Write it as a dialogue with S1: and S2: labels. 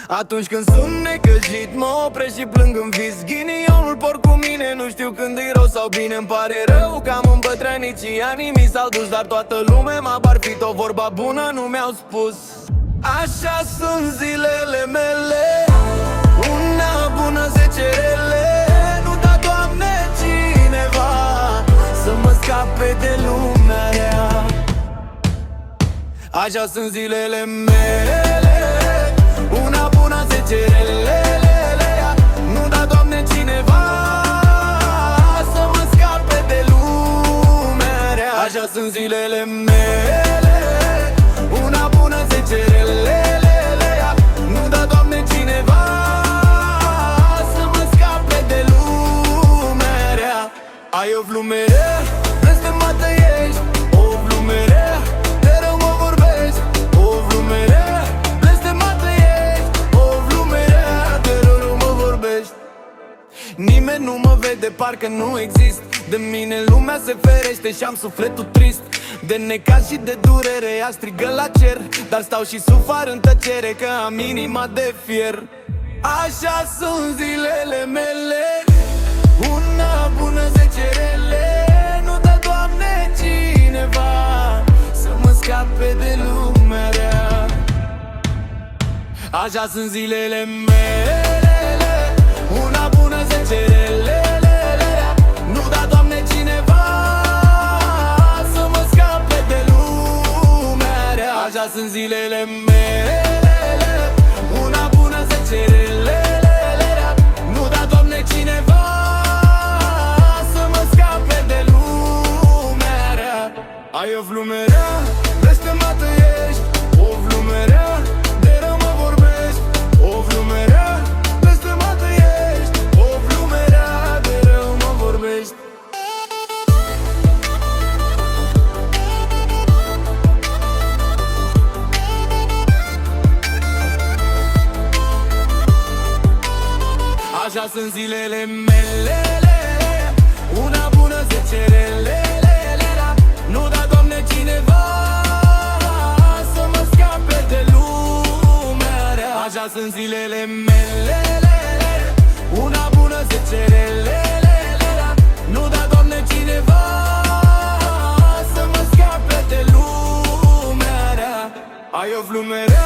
S1: Atunci când sunt necăjit, mă opresc și plâng în vis. Ghinionul porc cu mine, nu știu când e rău sau bine. Îmi pare rău că am îmbătrânit și anii mi s-au dus, dar toată lumea m-a barfit, o vorba bună nu mi-au spus. Așa sunt zilele mele, una bună, 10 rele. Nu da, Doamne, cineva să mă scape de lumea rea. Așa sunt zilele mele, una bună, 10 rele. Nu da, Doamne, cineva să mă scape de lumea rea. Așa sunt zilele mele, una bună, 10 rele. Nu da, Doamne, cineva să mă scape de lumea rea. Ai o glume rea, blestemată ești, o glume rea, de rău mă vorbești. O glume rea, blestemată ești, o glume rea, de rău mă vorbești. Nimeni nu mă vede, parcă nu exist. De mine lumea se ferește și am sufletul trist. De necaz și de durere a strigă la cer, dar stau și sufar în tăcere că am inima de fier. Așa sunt zilele mele, una bună, 10 rele. Nu da, Doamne, cineva să mă scape de lumea rea. Așa sunt zilele mele, una bună, 10 rele. Nu da, Doamne, cineva să mă scape de lumea rea. Așa sunt zilele mele, una bună, 10 rele. Nu da, Doamne, cineva să mă scape de lumea rea. Ai o glume rea, blestemată ești, o glume rea, de rău mă vorbești. O glume rea, blestemată ești, o glume rea, de rău mă vorbești. Așa sunt zilele mele, una bună, 10 rele. Nu da, Doamne, cineva să mă scape de lumea rea. Așa sunt zilele mele, una bună, 10 rele. Nu da, Doamne, cineva să mă scape de lumea rea. Ai o glume rea,